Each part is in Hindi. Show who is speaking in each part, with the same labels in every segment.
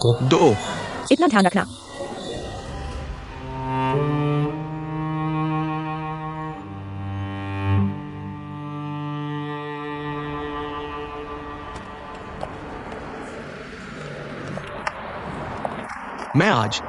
Speaker 1: 2
Speaker 2: इतना ध्यान रखना।
Speaker 1: मैं आज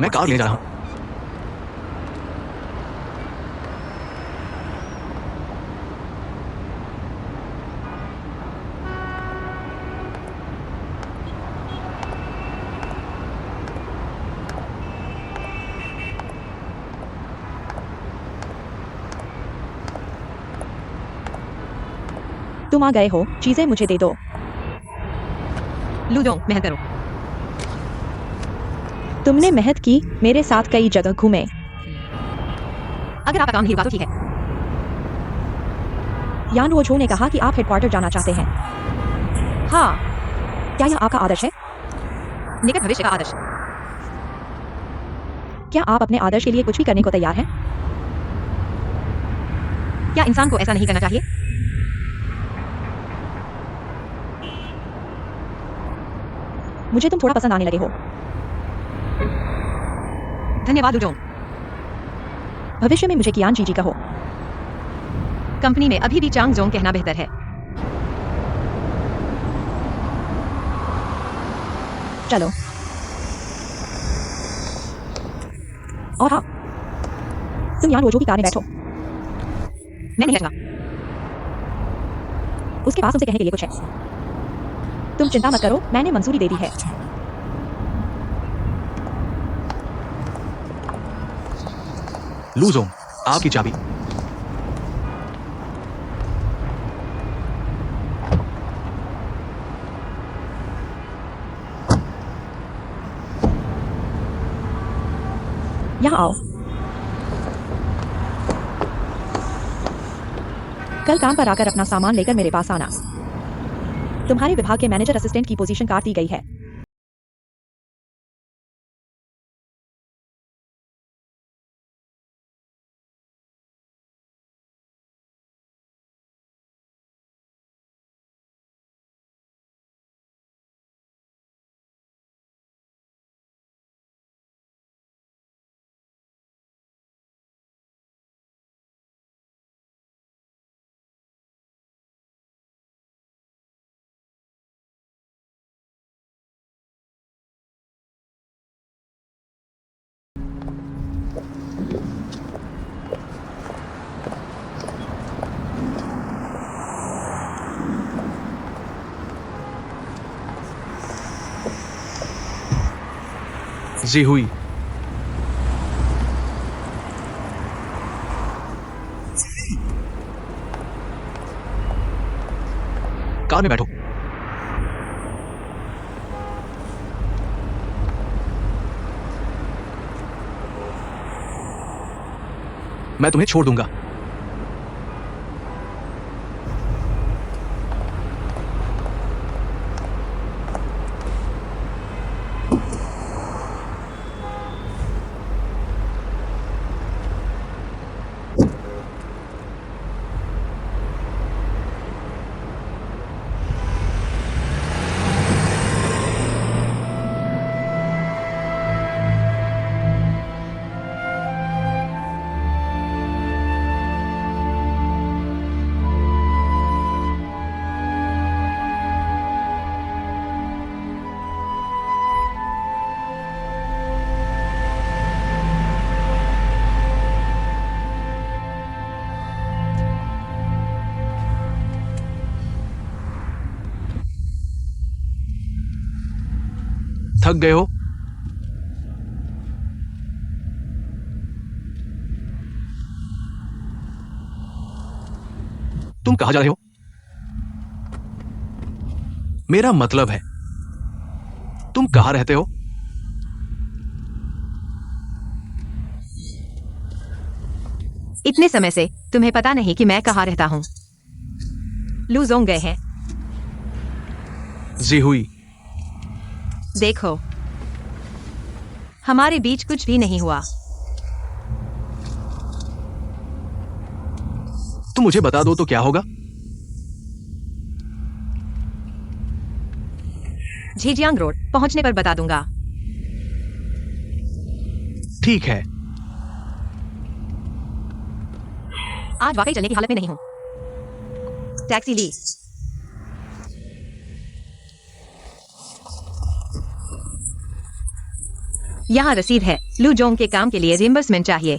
Speaker 1: मैं कार लेने जा रहा हूं।
Speaker 2: तुम आ गए हो, चीजें मुझे दे दो।
Speaker 3: लूडो मेहनत करो।
Speaker 2: तुमने मेहनत की, मेरे साथ कई जगह घूमे।
Speaker 3: अगर आपका काम नहीं होगा तो ठीक है।
Speaker 2: यान वोझो ने कहा कि आप हेडक्वार्टर जाना चाहते हैं।
Speaker 3: हाँ,
Speaker 2: क्या यह आपका आदर्श है?
Speaker 3: निकट भविष्य का आदर्श।
Speaker 2: क्या आप अपने आदर्श के लिए कुछ भी करने को तैयार हैं?
Speaker 3: क्या इंसान को ऐसा नहीं करना चाहिए?
Speaker 2: मुझे तुम थोड़ा पसंद आने लगे हो।
Speaker 3: धन्यवाद लूडो।
Speaker 2: भविष्य में मुझे कियान जीजी कहो।
Speaker 3: कंपनी में अभी भी चांग जोंग कहना बेहतर है।
Speaker 2: चलो। और हाँ, तुम यान वोझो की कार में बैठो।
Speaker 3: मैं नहीं बैठूंगा।
Speaker 2: उसके पास उसे कहने के लिए कुछ है। तुम चिंता मत करो, मैंने मंजूरी दे दी है।
Speaker 1: लूजोंग, आपकी चाबी।
Speaker 2: यहाँ आओ। कल काम पर आकर अपना सामान लेकर मेरे पास आना। तुम्हारे विभाग के मैनेजर असिस्टेंट की पोजीशन काट दी गई है।
Speaker 1: जी हुई। कार में बैठो। मैं तुम्हें छोड़ दूंगा। थक गए हो? तुम कहां जा रहे हो? मेरा मतलब है, तुम कहां रहते हो?
Speaker 3: इतने समय से तुम्हें पता नहीं कि मैं कहाँ रहता हूँ। लूजोंग गए हैं।
Speaker 1: जी हुई।
Speaker 3: देखो, हमारे बीच कुछ भी नहीं हुआ।
Speaker 1: तुम मुझे बता दो तो क्या होगा?
Speaker 3: झीजियांग रोड पहुंचने पर बता दूंगा।
Speaker 1: ठीक है।
Speaker 3: आज वाकई चलने की हालत में नहीं हूं। टैक्सी ली। यहाँ रसीद है। लू जोंग के काम के लिए रिम्बर्समेंट चाहिए।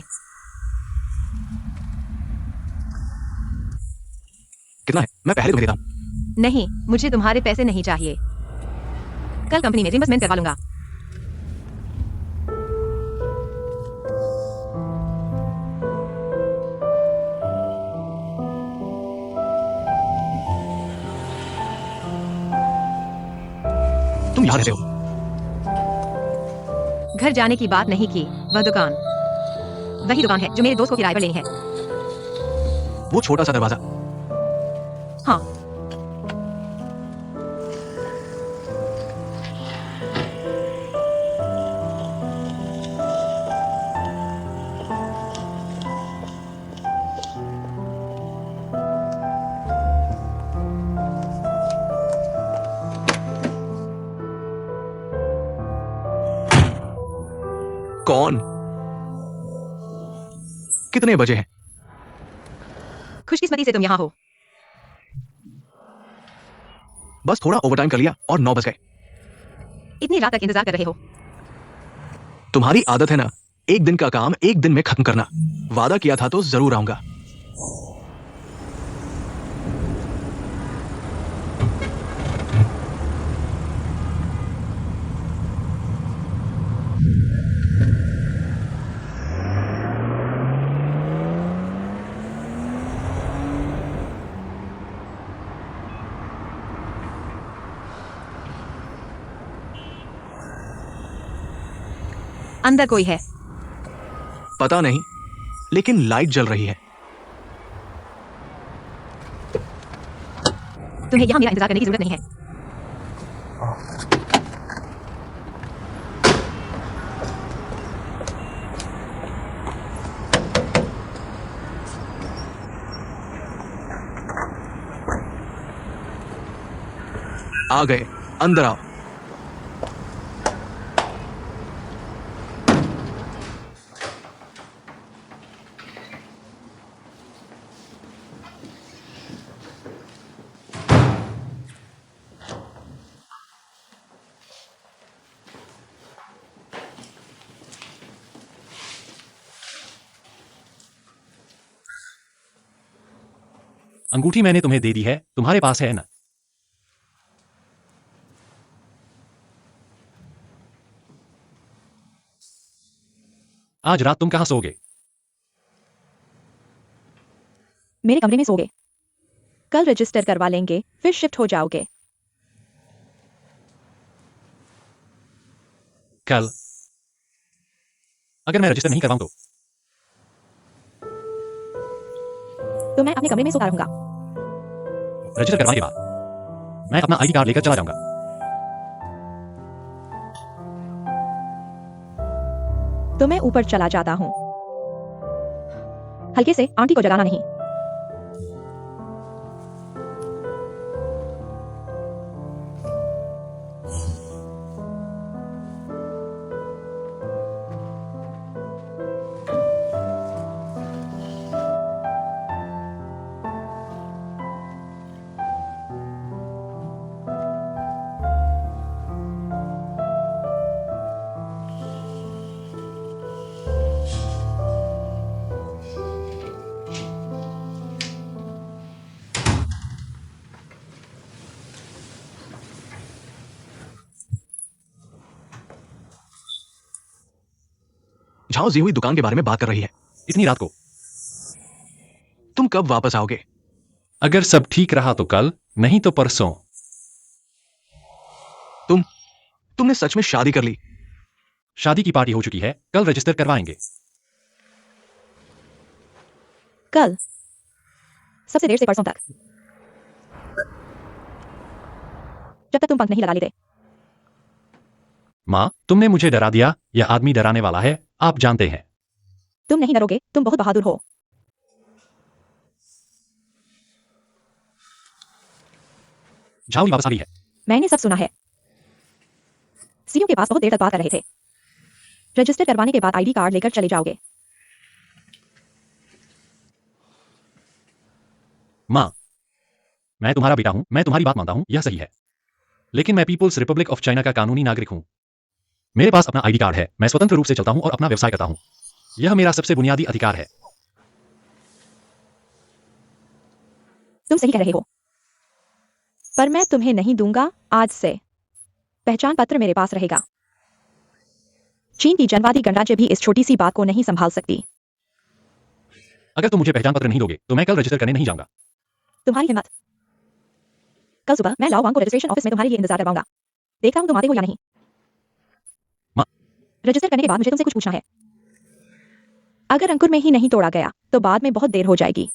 Speaker 1: कितना है? मैं पहले तुम्हें देता हूं।
Speaker 3: नहीं, मुझे तुम्हारे पैसे नहीं चाहिए। कल कंपनी में रिम्बर्समेंट करवा लूंगा।
Speaker 1: तुम यहां रहते हो?
Speaker 3: घर जाने की बात नहीं की। वह दुकान, वही दुकान है जो मेरे दोस्त को किराए पर लेनी है।
Speaker 1: वो छोटा सा दरवाजा।
Speaker 3: हाँ।
Speaker 1: कौन? कितने बजे हैं?
Speaker 3: खुशकिस्मती से तुम यहाँ हो।
Speaker 1: बस थोड़ा ओवरटाइम कर लिया और 9 बज गए।
Speaker 3: इतनी रात तक इंतजार कर रहे हो।
Speaker 1: तुम्हारी आदत है ना, एक दिन का काम एक दिन में खत्म करना। वादा किया था तो जरूर आऊंगा।
Speaker 3: अंदर कोई है?
Speaker 1: पता नहीं, लेकिन लाइट जल रही है।
Speaker 3: तुम्हें यहाँ मेरा इंतजार करने की जरूरत नहीं है।
Speaker 1: आ गए, अंदर आओ।
Speaker 4: अंगूठी मैंने तुम्हें दे दी है, तुम्हारे पास है ना? आज रात तुम कहां सोओगे?
Speaker 2: मेरे कमरे में सोगे। कल रजिस्टर करवा लेंगे, फिर शिफ्ट हो जाओगे।
Speaker 4: कल? अगर मैं रजिस्टर नहीं करवाऊं
Speaker 2: तो मैं अपने कमरे में सोता रहूंगा।
Speaker 4: रजिस्टर करवाने के बाद मैं अपना आईडी कार्ड लेकर चला जाऊंगा।
Speaker 2: तो मैं ऊपर चला जाता हूँ। हल्के से आंटी को जगाना नहीं।
Speaker 1: झाओ जी हुई दुकान के बारे में बात कर रही है।
Speaker 4: इतनी रात को?
Speaker 1: तुम कब वापस आओगे?
Speaker 4: अगर सब ठीक रहा तो कल, नहीं तो परसों।
Speaker 1: तुमने सच में शादी कर ली?
Speaker 4: शादी की पार्टी हो चुकी है, कल रजिस्टर करवाएंगे।
Speaker 2: कल सबसे देर से परसों तक। जब तक तुम पंख नहीं लगा लेते।
Speaker 4: माँ, तुमने मुझे डरा दिया। यह आदमी डराने वाला है, आप जानते हैं।
Speaker 2: तुम नहीं डरोगे, तुम बहुत बहादुर हो।
Speaker 4: झाउली वापस आ रही है।
Speaker 2: मैंने सब सुना है। सीओ के पास बहुत देर तक बात कर रहे थे। रजिस्टर करवाने के बाद आईडी कार्ड लेकर चले जाओगे।
Speaker 4: माँ, मैं तुम्हारा बेटा हूँ, मैं तुम्हारी बात मानता हूँ, यह सही है। लेकिन मैं पीपुल्स रिपब्लिक ऑफ चाइना का कानूनी नागरिक हूँ। मेरे पास अपना आईडी कार्ड है, मैं स्वतंत्र रूप से चलता हूँ और अपना व्यवसाय करता हूँ। यह मेरा सबसे बुनियादी अधिकार है।
Speaker 2: तुम सही कह रहे हो, पर मैं तुम्हें नहीं दूंगा। आज से पहचान पत्र मेरे पास रहेगा। चीन की जनवादी गणराज्य भी इस छोटी सी बात को नहीं संभाल सकती।
Speaker 4: अगर तुम मुझे पहचान पत्र नहीं दोगे तो मैं कल रजिस्टर करने नहीं जाऊंगा।
Speaker 2: तुम्हारी हिम्मत। कल सुबह मैं लाओ वांग को रजिस्ट्रेशन ऑफिस में तुम्हारे लिए इंतजार करवाऊंगा। देखता हूं तुम आते हो या नहीं।
Speaker 4: माँ।
Speaker 2: रजिस्टर करने के बाद मुझे तुमसे कुछ पूछना है। अगर अंकुर में ही नहीं तोड़ा गया तो बाद में बहुत देर हो जाएगी।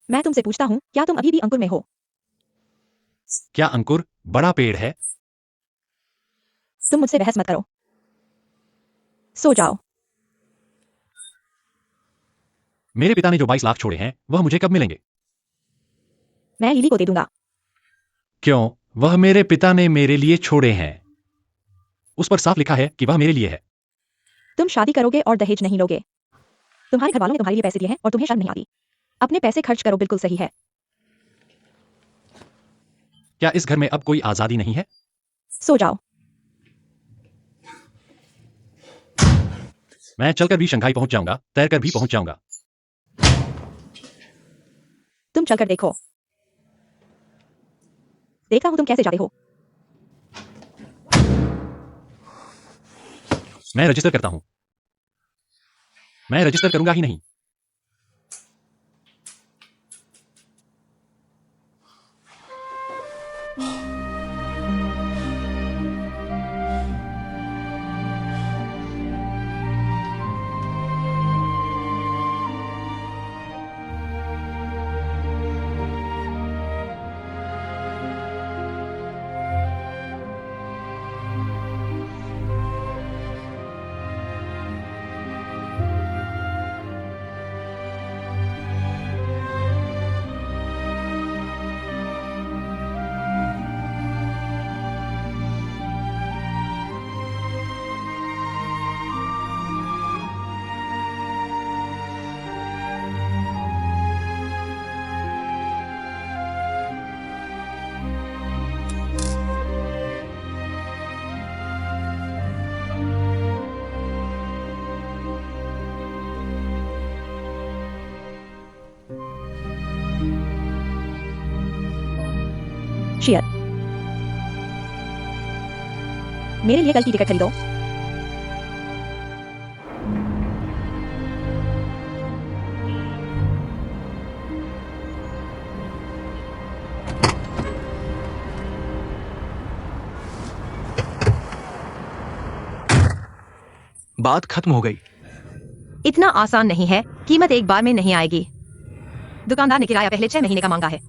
Speaker 2: मैं तुमसे पूछता हूं, क्या तुम अभी भी अंकुर में हो?
Speaker 4: क्या अंकुर बड़ा पेड़ है?
Speaker 2: तुम मुझसे बहस मत करो, सो जाओ।
Speaker 4: मेरे पिता ने जो 22 लाख छोड़े हैं वह मुझे कब मिलेंगे?
Speaker 2: मैं लिली को दे दूंगा।
Speaker 4: क्यों? वह मेरे पिता ने मेरे लिए छोड़े हैं। उस पर साफ लिखा है कि वह मेरे लिए है।
Speaker 2: तुम शादी करोगे और दहेज नहीं लोगे। तुम्हारे घर वालों ने तुम्हारे लिए पैसे दिए हैं और तुम्हें शर्म नहीं आती। अपने पैसे खर्च करो, बिल्कुल सही है।
Speaker 4: क्या इस घर में अब कोई आजादी नहीं है?
Speaker 2: सो जाओ।
Speaker 4: मैं चलकर भी शंघाई पहुंच जाऊंगा, तैरकर भी पहुंच जाऊंगा।
Speaker 2: तुम चलकर देखो। देखता हूं तुम कैसे जाते हो।
Speaker 4: मैं रजिस्टर करता हूं। मैं रजिस्टर करूंगा ही नहीं।
Speaker 2: शेयर, मेरे लिए कल की टिकट खरीदो।
Speaker 1: बात खत्म हो गई।
Speaker 3: इतना आसान नहीं है, कीमत एक बार में नहीं आएगी। दुकानदार ने किराया पहले 6 महीने का मांगा है।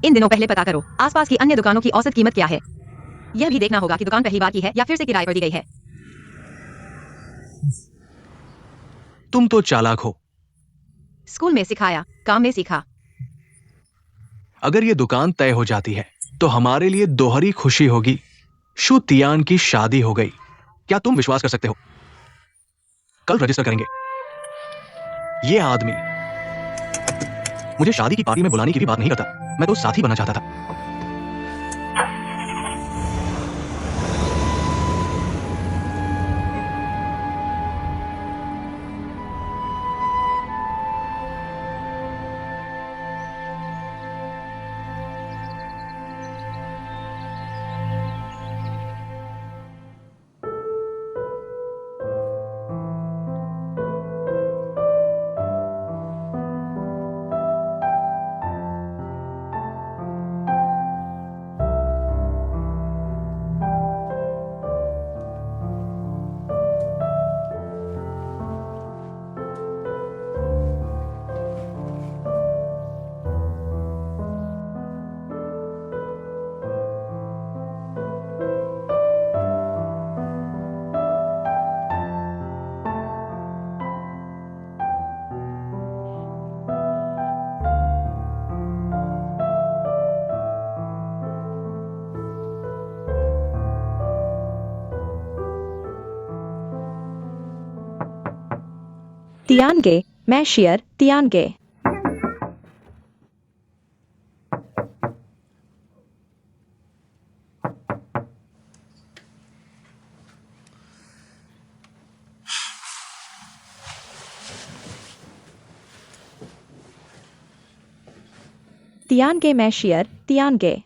Speaker 3: इन दिनों पहले पता करो आसपास की अन्य दुकानों की औसत कीमत क्या है। यह भी देखना होगा कि दुकान पहली बार की है या फिर से किराए पर दी गई है।
Speaker 1: तुम तो चालाक हो।
Speaker 3: स्कूल में सिखाया, काम में सीखा।
Speaker 1: अगर ये दुकान तय हो जाती है तो हमारे लिए दोहरी खुशी होगी। शु तियान की शादी हो गई। क्या तुम विश्वास कर सकते हो? कल रजिस्टर करेंगे। ये आदमी मुझे शादी की पार्टी में बुलाने की भी बात नहीं करता। मैं तो साथी बनना चाहता था।
Speaker 2: तियानगे, मैं शेयर तियानगे। तियानगे, मैं शेयर तियानगे।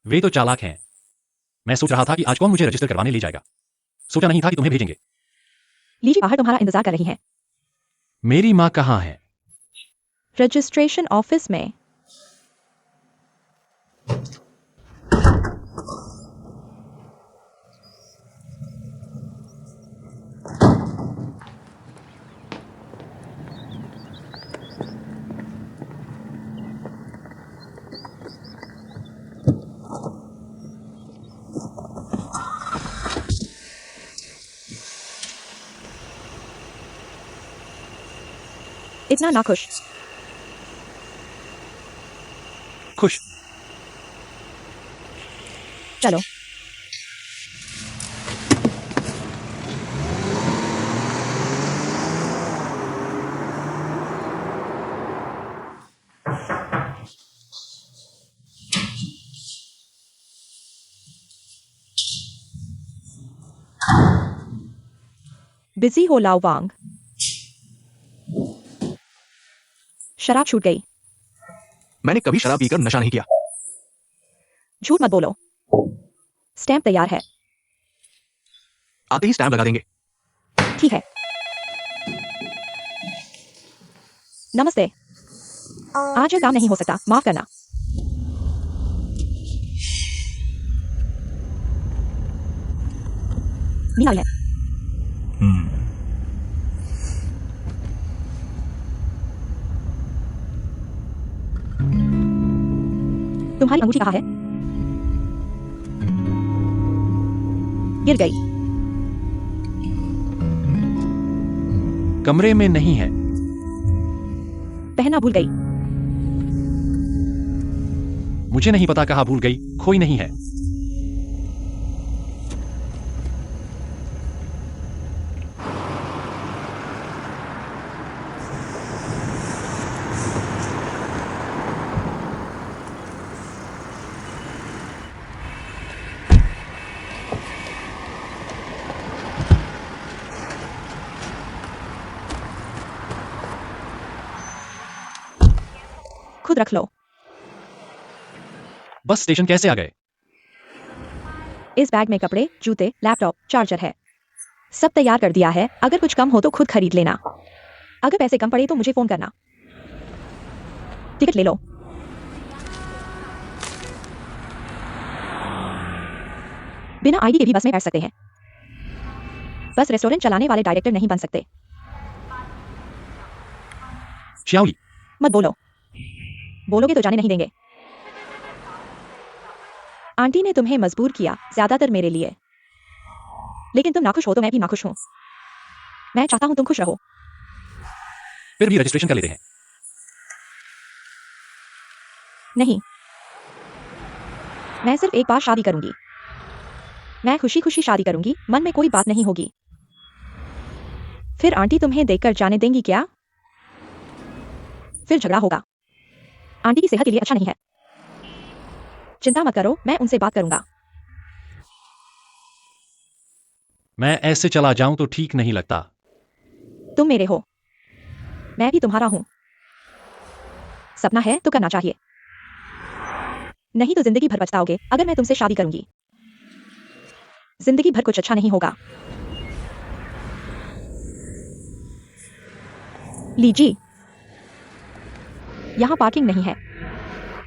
Speaker 4: वे तो चालाक हैं। मैं सोच रहा था कि आज कौन मुझे रजिस्टर करवाने ले जाएगा। सोचा नहीं था कि तुम्हें भेजेंगे।
Speaker 2: लीजिए, बाहर तुम्हारा इंतजार कर रही हैं।
Speaker 4: मेरी माँ कहाँ है?
Speaker 2: रजिस्ट्रेशन ऑफिस में। इतना नाखुश।
Speaker 4: खुश।
Speaker 2: चलो। बिजी हो लाओवांग। शराब छूट गई।
Speaker 1: मैंने कभी शराब पीकर नशा नहीं किया।
Speaker 2: झूठ मत बोलो। स्टैंप तैयार है।
Speaker 1: आते ही स्टैम्प लगा देंगे।
Speaker 2: ठीक है। नमस्ते। आज यह काम नहीं हो सकता, माफ करना। मीना है। तुम्हारी अंगूठी कहाँ है? गिर गई।
Speaker 4: कमरे में नहीं है।
Speaker 2: पहना भूल गई।
Speaker 4: मुझे नहीं पता कहाँ भूल गई, खोई नहीं है।
Speaker 2: खुद रख लो।
Speaker 4: बस स्टेशन कैसे आ गए?
Speaker 2: इस बैग में कपड़े, जूते, लैपटॉप, चार्जर है। सब तैयार कर दिया है। अगर कुछ कम हो तो खुद खरीद लेना। अगर पैसे कम पड़े तो मुझे फोन करना। टिकट ले लो। बिना आईडी के भी बस में बैठ सकते हैं। बस रेस्टोरेंट चलाने वाले डायरेक्टर नहीं बन सकते।
Speaker 4: श्याओली,
Speaker 2: मत बोलो। बोलोगे तो जाने नहीं देंगे। आंटी ने तुम्हें मजबूर किया, ज्यादातर मेरे लिए। लेकिन तुम नाखुश हो तो मैं भी नाखुश हूं। मैं चाहता हूं तुम खुश रहो।
Speaker 4: फिर भी रजिस्ट्रेशन कर लेते हैं।
Speaker 2: नहीं, मैं सिर्फ एक बार शादी करूंगी। मैं खुशी खुशी शादी करूंगी, मन में कोई बात नहीं होगी। फिर आंटी तुम्हें देखकर जाने देंगी क्या? फिर झगड़ा होगा। आंटी की सेहत के लिए अच्छा नहीं है। चिंता मत करो, मैं उनसे बात करूंगा।
Speaker 4: मैं ऐसे चला जाऊं तो ठीक नहीं लगता।
Speaker 2: तुम मेरे हो, मैं भी तुम्हारा हूं। सपना है तो करना चाहिए, नहीं तो जिंदगी भर पछताओगे। अगर मैं तुमसे शादी करूंगी, जिंदगी भर कुछ अच्छा नहीं होगा। लीजिए, यहां पार्किंग नहीं है।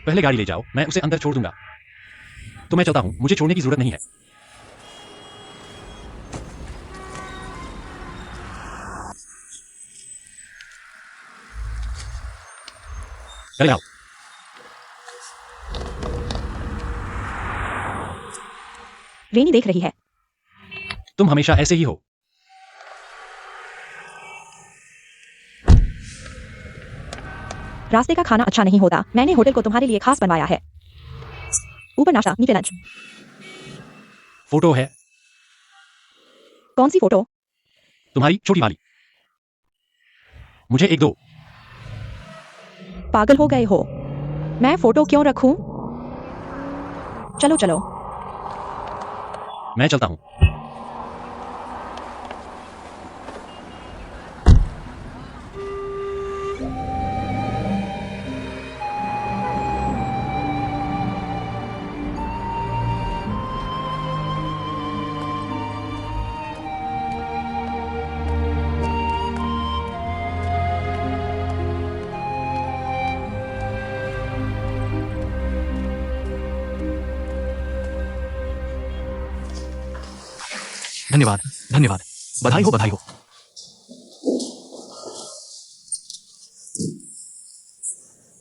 Speaker 4: पहले गाड़ी ले जाओ, मैं उसे अंदर छोड़ दूंगा। तो मैं चलता हूं, मुझे छोड़ने की जरूरत नहीं है। चले आओ।
Speaker 2: रेनी देख रही है।
Speaker 4: तुम हमेशा ऐसे ही हो।
Speaker 2: रास्ते का खाना अच्छा नहीं होता। मैंने होटल को तुम्हारे लिए खास बनवाया है। ऊपर नाश्ता, नीचे लंच।
Speaker 4: फोटो है।
Speaker 2: कौन सी फोटो?
Speaker 4: तुम्हारी छोटी वाली। मुझे एक दो।
Speaker 2: पागल हो गए हो? मैं फोटो क्यों रखूं? चलो चलो।
Speaker 4: मैं चलता हूँ।
Speaker 1: धन्यवाद, धन्यवाद। बधाई हो, बधाई हो।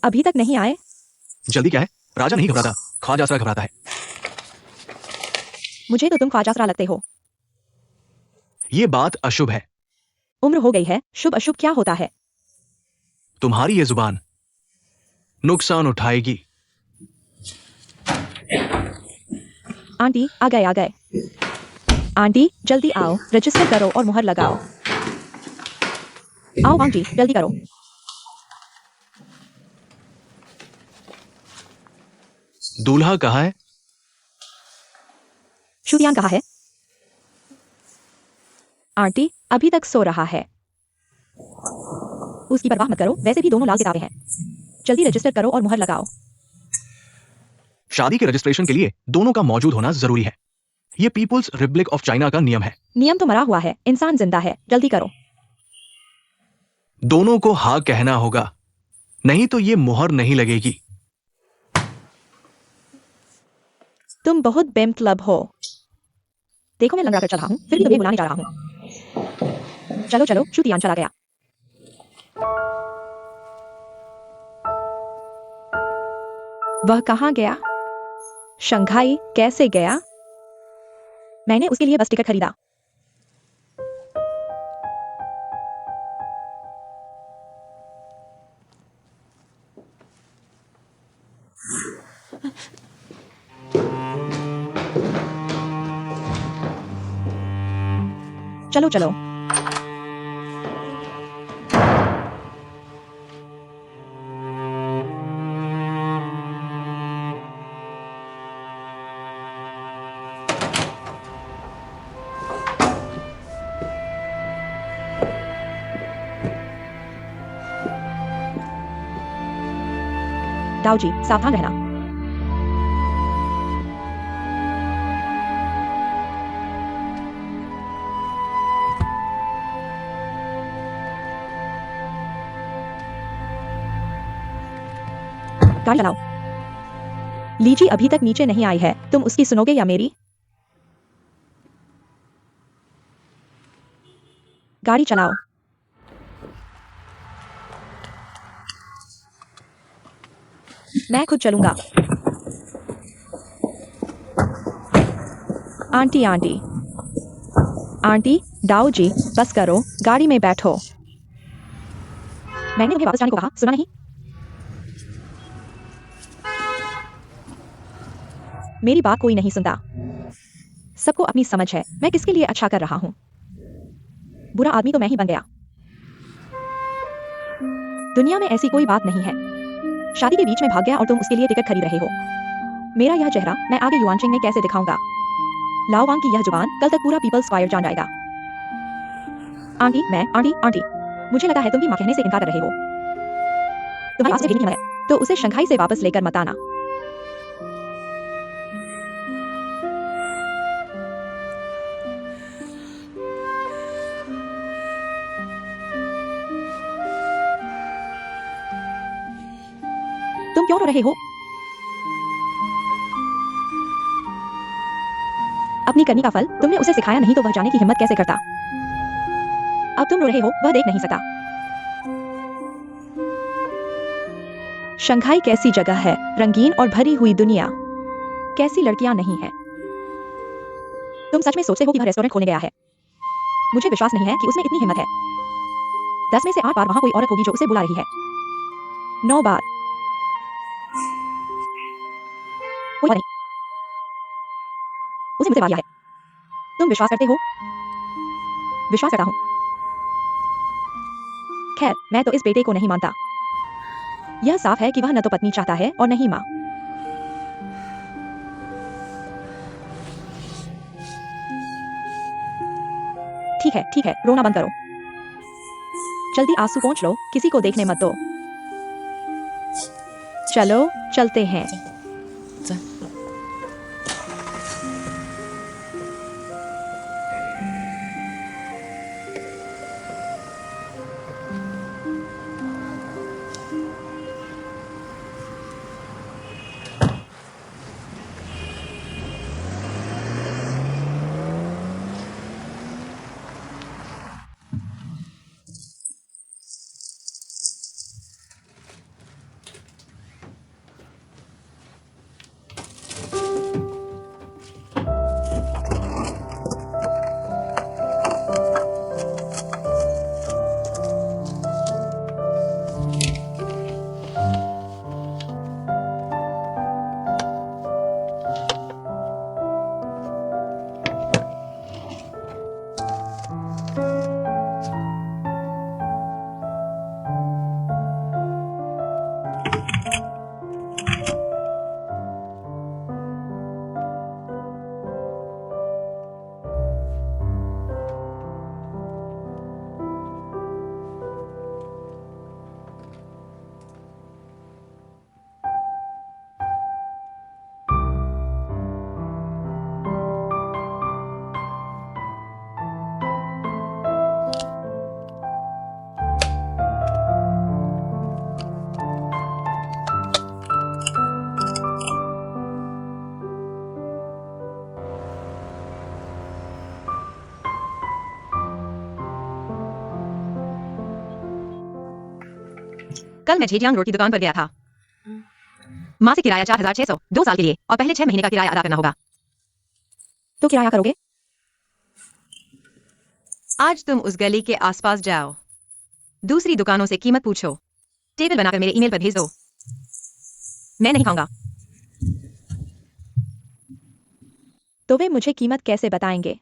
Speaker 2: अभी तक नहीं आए?
Speaker 1: जल्दी क्या है? राजा नहीं घबराता, ख्वाजासरा घबराता है।
Speaker 2: मुझे तो तुम ख्वाजासरा लगते हो।
Speaker 1: ये बात अशुभ है।
Speaker 2: उम्र हो गई है, शुभ अशुभ क्या होता है?
Speaker 1: तुम्हारी ये जुबान नुकसान उठाएगी।
Speaker 2: आंटी आ गए, आ गए। आंटी जल्दी आओ, रजिस्टर करो और मुहर लगाओ। आओ आंटी जल्दी करो।
Speaker 1: दूल्हा कहाँ है?
Speaker 2: शुतियान कहाँ है? आंटी अभी तक सो रहा है। उसकी परवाह मत करो, वैसे भी दोनों लाल किताबें हैं। जल्दी रजिस्टर करो और मुहर लगाओ।
Speaker 1: शादी के रजिस्ट्रेशन के लिए दोनों का मौजूद होना जरूरी है। ये पीपुल्स रिपब्लिक ऑफ चाइना का नियम है।
Speaker 2: नियम तो मरा हुआ है, इंसान जिंदा है। जल्दी करो।
Speaker 1: दोनों को हाँ कहना होगा, नहीं तो ये मुहर नहीं लगेगी।
Speaker 2: तुम बहुत बेमतलब हो। देखो मैं लंगड़ा कर चला हूँ, फिर भी तुम्हें बुलाने जा रहा हूँ। चलो चलो, शुतियान चला गया। वह कहाँ गया? शंघाई कैसे गया? मैंने उसके लिए बस टिकट खरीदा। चलो चलो। दाऊ जी सावधान रहना। गाड़ी चलाओ। लीजी अभी तक नीचे नहीं आई है, तुम उसकी सुनोगे या मेरी? गाड़ी चलाओ। मैं खुद चलूंगा। Aunty aunty aunty, Dau ji बस करो, गाड़ी में बैठो। मैंने तुम्हें वापस जाने को कहा, सुना नहीं? मेरी बात कोई नहीं सुनता। सबको अपनी समझ है, मैं किसके लिए अच्छा कर रहा हूं। बुरा आदमी तो मैं ही बन गया। दुनिया में ऐसी कोई बात नहीं है। शादी के बीच में भाग गया और तुम उसके लिए टिकट खरीद रहे हो। मेरा यह चेहरा मैं आगे युआनचिंग में कैसे दिखाऊंगा? लाओ वांग की यह जुबान कल तक पूरा पीपल्स स्क्वायर जान जाएगा। आंटी मैं आंटी आंटी मुझे लगा है तुम भी मां कहने से इनकार कर रहे हो। तुम्हारे पास भेजने की हिम्मत है तो उसे शंघाई से वापस लेकर मत आना। तुम क्यों रो रहे हो? अपनी करनी का फल तुमने उसे सिखाया नहीं तो वह जाने की हिम्मत कैसे करता? अब तुम रो रहे हो, वह देख नहीं सकता। शंघाई कैसी जगह है, रंगीन और भरी हुई दुनिया। कैसी लड़कियां नहीं है। तुम सच में सोचते हो कि वह रेस्टोरेंट खोलने गया है? मुझे विश्वास नहीं है कि उसमें इतनी हिम्मत है। 10 में से 8 बार वहां कोई औरत होगी जो उसे बुला रही है। 9 बार। कोई और नहीं। उसे मुझसे बात किया है। तुम विश्वास करते हो? विश्वास करता हूँ। खैर, मैं तो इस बेटे को नहीं मानता। यह साफ है कि वह न तो पत्नी चाहता है और न ही माँ। ठीक है, रोना बंद करो। जल्दी आंसू पोंछ लो, किसी को देखने मत दो। चलो, चलते हैं।
Speaker 3: कल मैं झेजियांग रोड की दुकान पर गया था। मासिक किराया 4,600, 2 साल के लिए, और पहले 6 महीने का किराया अदा करना होगा।
Speaker 2: तो किराया करोगे?
Speaker 3: आज तुम उस गली के आसपास जाओ, दूसरी दुकानों से कीमत पूछो, टेबल बनाकर मेरे ईमेल पर भेज दो। मैं नहीं खाऊंगा।
Speaker 2: तो वे मुझे कीमत कैसे बताएंगे?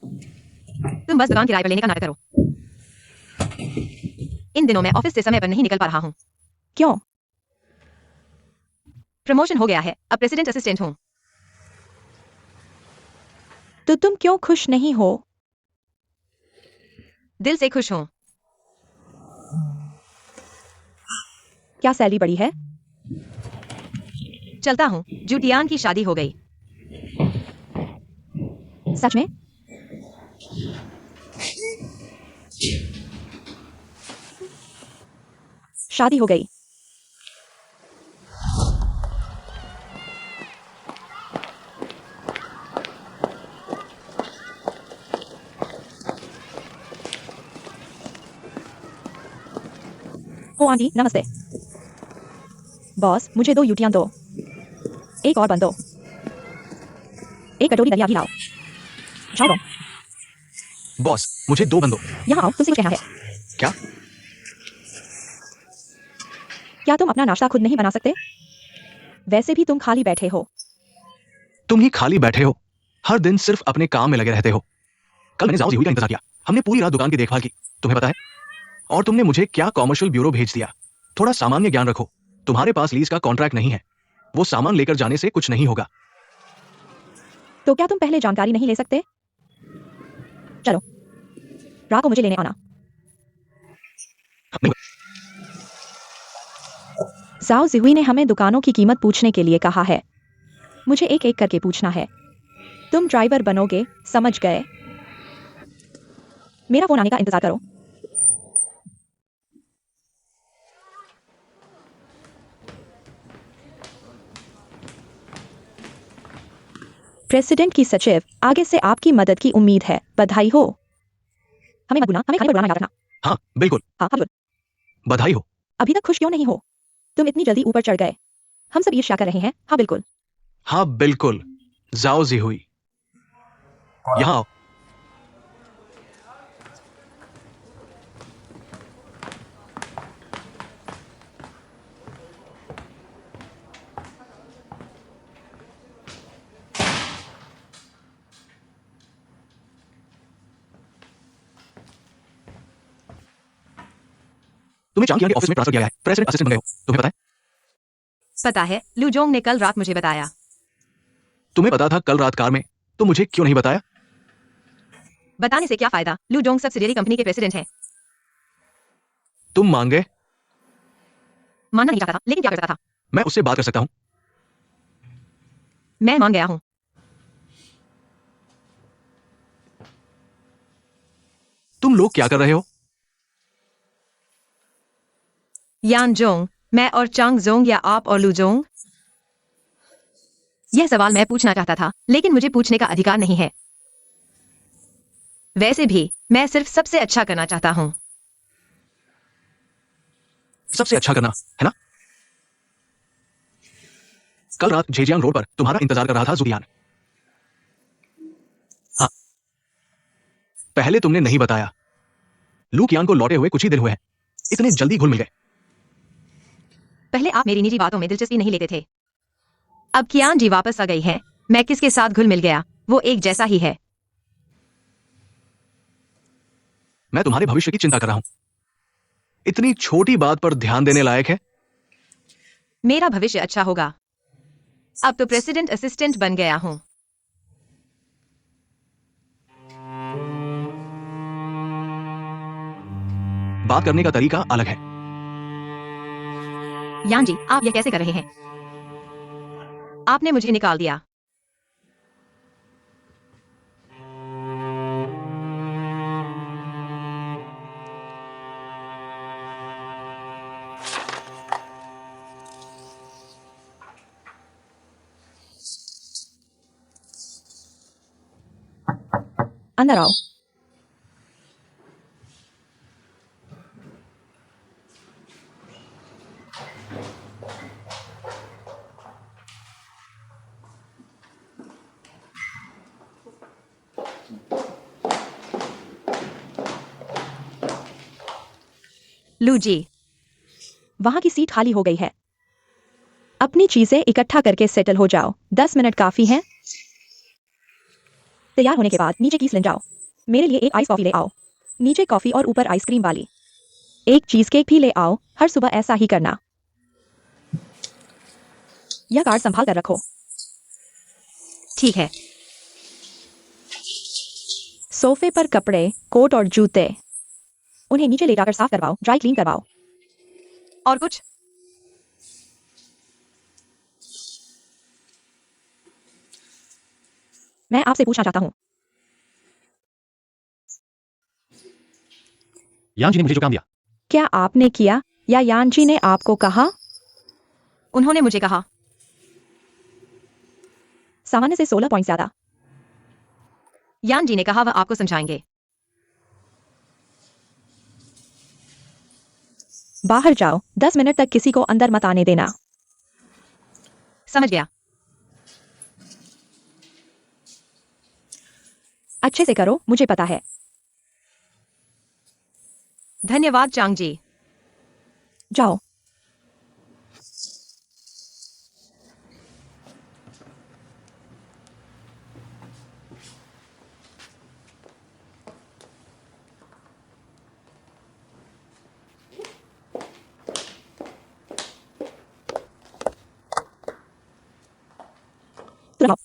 Speaker 3: तुम बस दुकान किराए पर लेने का नाटक करो। इन दिनों मैं ऑफिस से समय पर नहीं निकल पा रहा हूँ।
Speaker 2: क्यों?
Speaker 3: प्रमोशन हो गया है, अब प्रेसिडेंट असिस्टेंट हूँ।
Speaker 2: तो तुम क्यों खुश नहीं हो?
Speaker 3: दिल से खुश हूँ।
Speaker 2: क्या सैलरी बढ़ी है?
Speaker 3: चलता हूँ, जूटियान की शादी हो गई।
Speaker 2: सच में? शादी हो गई। ओ आंटी, नमस्ते। बॉस, मुझे 2 यूटियां दो। एक और बन दो। एक कटोरी दलिया भी लाओ। जाओ।
Speaker 1: बॉस, मुझे 2 बंदो।
Speaker 2: यहाँ आओ, तुमसे कुछ कहना है।
Speaker 1: क्या?
Speaker 2: क्या तुम अपना नाश्ता खुद नहीं बना सकते? वैसे भी तुम खाली बैठे हो।
Speaker 1: तुम ही खाली बैठे हो, हर दिन सिर्फ अपने काम में लगे रहते हो। कल मैंने जाओ जिहुई का इंतजार किया, हमने पूरी रात दुकान की देखभाल की, तुम्हें पता है? और तुमने मुझे क्या कॉमर्शियल ब्यूरो भेज दिया। थोड़ा सामान्य ज्ञान रखो, तुम्हारे पास लीज का कॉन्ट्रैक्ट नहीं है, वो सामान लेकर जाने से कुछ नहीं होगा।
Speaker 2: तो क्या तुम पहले जानकारी नहीं ले सकते? चलो, रात को मुझे लेने आना। जाओ जिहुई ने हमें दुकानों की कीमत पूछने के लिए कहा है। मुझे एक एक करके पूछना है। तुम ड्राइवर बनोगे, समझ गए? मेरा फोन आने का इंतजार करो। प्रेसिडेंट की सचिव, आगे से आपकी मदद की उम्मीद है। बधाई हो। हमें मत भूलना, हमें खाने पर बुलाना याद रखना।
Speaker 1: हाँ बिल्कुल।
Speaker 2: हाँ बिल्कुल।
Speaker 1: बधाई हो।
Speaker 2: अभी तक खुश क्यों नहीं हो? तुम इतनी जल्दी ऊपर चढ़ गए। हम सब ईर्ष्या कर रहे हैं। हाँ बिल्कुल।
Speaker 1: हाँ बिल्कुल। जाओ जिहुई, यहाँ आओ। तुम्हें चांग कियान के ऑफिस में ट्रांसफर किया गया है, प्रेसिडेंट असिस्टेंट बन गए हो। तुम्हें पता है?
Speaker 3: पता है, लूजोंग ने कल रात मुझे बताया।
Speaker 1: तुम्हें पता था कल रात कार में, तो मुझे क्यों नहीं बताया?
Speaker 3: बताने से क्या फायदा? लूजोंग सब्सिडियरी कंपनी के प्रेसिडेंट हैं।
Speaker 1: तुम मान गए?
Speaker 3: मानना नहीं चाहता था, लेकिन क्या कर सकता था?
Speaker 1: मैं उससे बात कर सकता हूँ।
Speaker 3: मैं मान गया हूँ।
Speaker 1: तुम लोग क्या कर रहे हो?
Speaker 3: यान जोंग, मैं और चांग जोंग या आप और लूजोंग? यह सवाल मैं पूछना चाहता था, लेकिन मुझे पूछने का अधिकार नहीं है। वैसे भी, मैं सिर्फ सबसे अच्छा करना चाहता हूँ।
Speaker 1: सबसे अच्छा करना, है ना? कल रात झेजियांग रोड पर तुम्हारा इंतजार कर रहा था जुदियान। हाँ, पहले तुमने नहीं बताया। लू कियान को लौटे हुए कुछ ही दिन हुए हैं, इतने जल्दी घुल मिल गए।
Speaker 3: पहले आप मेरी निजी बातों में दिलचस्पी नहीं लेते थे। अब कियान जी वापस आ गई है। मैं किसके साथ घुल मिल गया, वो एक जैसा ही है।
Speaker 1: मैं तुम्हारे भविष्य की चिंता कर रहा हूं। इतनी छोटी बात पर ध्यान देने लायक है?
Speaker 3: मेरा भविष्य अच्छा होगा। अब तो प्रेसिडेंट असिस्टेंट बन गया हूँ।
Speaker 1: बात करने का तरीका अलग है।
Speaker 3: यान जी, आप यह कैसे कर रहे हैं? आपने मुझे निकाल दिया।
Speaker 2: अंदर आओ।
Speaker 3: लू जी,
Speaker 2: वहां की सीट खाली हो गई है। अपनी चीजें इकट्ठा करके सेटल हो जाओ। 10 मिनट काफी हैं। तैयार होने के बाद नीचे कीस ले जाओ। मेरे लिए एक आइस कॉफी ले आओ। नीचे कॉफी और ऊपर आइसक्रीम वाली। एक चीज केक भी ले आओ। हर सुबह ऐसा ही करना। यह कार्ड संभाल कर रखो।
Speaker 3: ठीक है।
Speaker 2: सोफे पर कपड़े, कोट और जूते, उन्हें नीचे ले जाकर साफ करवाओ, ड्राई क्लीन करवाओ।
Speaker 3: और कुछ?
Speaker 2: मैं आपसे पूछना चाहता हूँ,
Speaker 4: यान जी ने मुझे जो काम दिया,
Speaker 2: क्या आपने किया या यानजी ने आपको कहा?
Speaker 3: उन्होंने मुझे कहा।
Speaker 2: सामान्य से 16 पॉइंट ज्यादा।
Speaker 3: यान जी ने कहा वह आपको समझाएंगे।
Speaker 2: बाहर जाओ। 10 मिनट तक किसी को अंदर मत आने देना।
Speaker 3: समझ गया।
Speaker 2: अच्छे से करो, मुझे पता है।
Speaker 3: धन्यवाद चांग जी।
Speaker 2: जाओ। जाओ।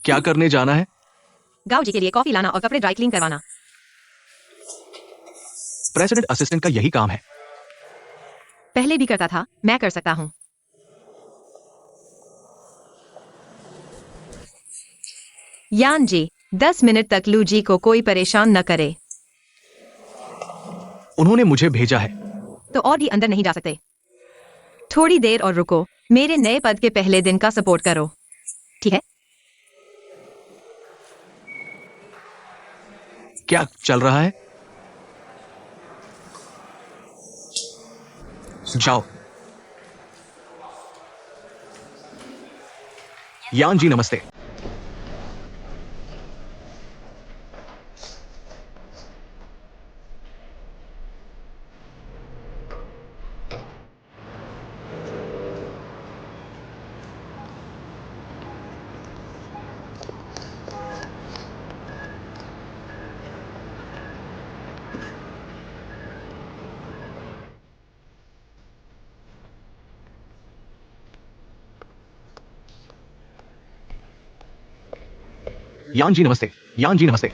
Speaker 1: क्या करने जाना है?
Speaker 3: गाँव जी के लिए कॉफी लाना और कपड़े ड्राई क्लीन करवाना।
Speaker 1: प्रेसिडेंट असिस्टेंट का यही काम है।
Speaker 3: पहले भी करता था, मैं कर सकता हूँ। यान जी, 10 मिनट तक लू जी को कोई परेशान न करे।
Speaker 1: उन्होंने मुझे भेजा है।
Speaker 3: तो और भी अंदर नहीं जा सकते। थोड़ी देर और रुको, मेरे नए पद के पहले दिन का सपोर्ट करो, ठीक है?
Speaker 1: क्या चल रहा है? जाओ। यान जी नमस्ते। यान जी नमस्ते। यान जी नमस्ते।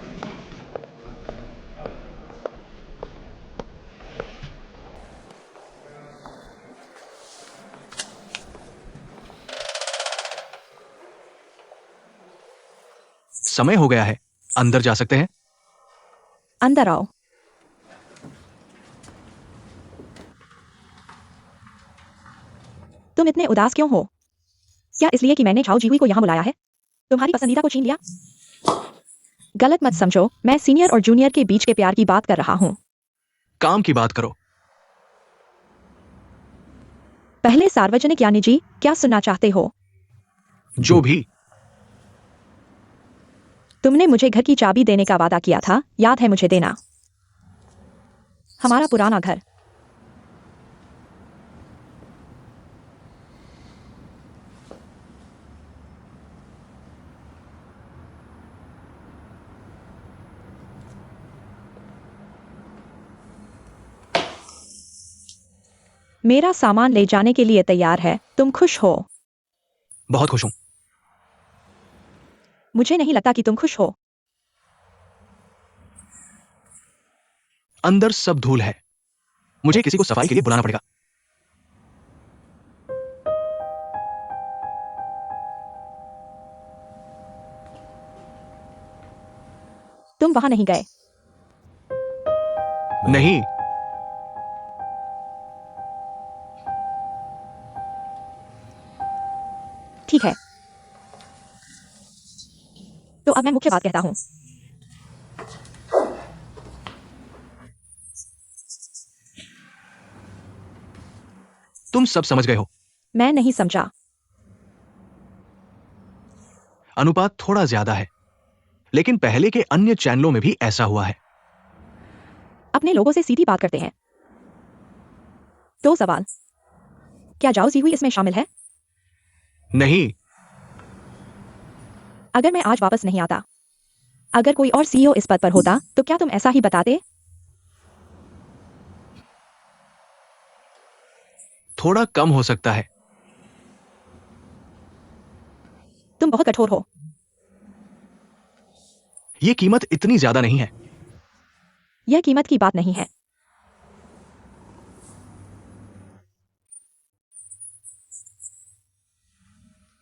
Speaker 1: समय हो गया है, अंदर जा सकते हैं?
Speaker 2: अंदर आओ। तुम इतने उदास क्यों हो? क्या इसलिए कि मैंने झाओ जीहुई को यहाँ बुलाया है? तुम्हारी पसंदीदा को छीन लिया? गलत मत समझो, मैं सीनियर और जूनियर के बीच के प्यार की बात कर रहा हूँ।
Speaker 1: काम की बात करो।
Speaker 2: पहले सार्वजनिक या निजी, क्या सुनना चाहते हो?
Speaker 1: जो भी।
Speaker 2: तुमने मुझे घर की चाबी देने का वादा किया था, याद है मुझे देना। हमारा पुराना घर। मेरा सामान ले जाने के लिए तैयार है, तुम खुश हो?
Speaker 1: बहुत खुश हूं।
Speaker 2: मुझे नहीं लगता कि तुम खुश हो।
Speaker 1: अंदर सब धूल है। मुझे किसी को सफाई के लिए बुलाना पड़ेगा।
Speaker 2: तुम वहां नहीं गए।
Speaker 1: नहीं।
Speaker 2: ठीक है, तो अब मैं मुख्य बात कहता हूँ।
Speaker 1: तुम सब समझ गए हो।
Speaker 2: मैं नहीं समझा।
Speaker 1: अनुपात थोड़ा ज्यादा है, लेकिन पहले के अन्य चैनलों में भी ऐसा हुआ है।
Speaker 2: अपने लोगों से सीधी बात करते हैं। दो सवाल, क्या जाओ जीहुई इसमें शामिल है?
Speaker 1: नहीं।
Speaker 2: अगर मैं आज वापस नहीं आता, अगर कोई और सीईओ इस पद पर होता, तो क्या तुम ऐसा ही बताते?
Speaker 1: थोड़ा कम हो सकता है।
Speaker 2: तुम बहुत कठोर हो।
Speaker 1: यह कीमत इतनी ज्यादा नहीं है।
Speaker 2: यह कीमत की बात नहीं है।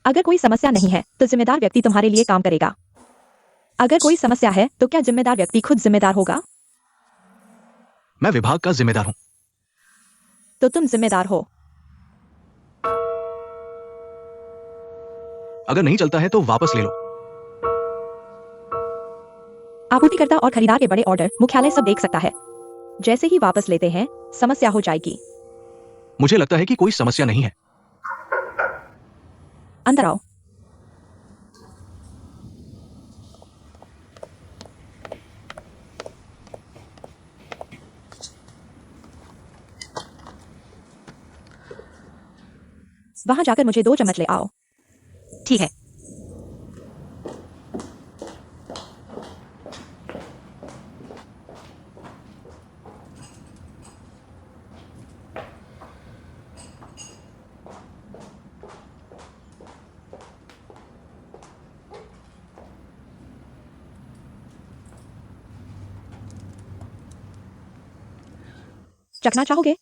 Speaker 2: अगर कोई समस्या नहीं है, तो जिम्मेदार व्यक्ति तुम्हारे लिए काम करेगा। अगर कोई समस्या है, तो क्या जिम्मेदार व्यक्ति खुद जिम्मेदार होगा?
Speaker 1: मैं विभाग का जिम्मेदार हूं।
Speaker 2: तो तुम जिम्मेदार हो।
Speaker 1: अगर नहीं चलता है तो वापस ले लो।
Speaker 2: आपूर्तिकर्ता और खरीदार के बड़े ऑर्डर मुख्यालय सब देख सकता है। जैसे ही वापस लेते हैं, समस्या हो जाएगी।
Speaker 1: मुझे लगता है कि कोई समस्या नहीं है।
Speaker 2: अंदर आओ। वहां जाकर मुझे 2 चम्मच ले आओ।
Speaker 3: ठीक है।
Speaker 2: चखना चाहोगे?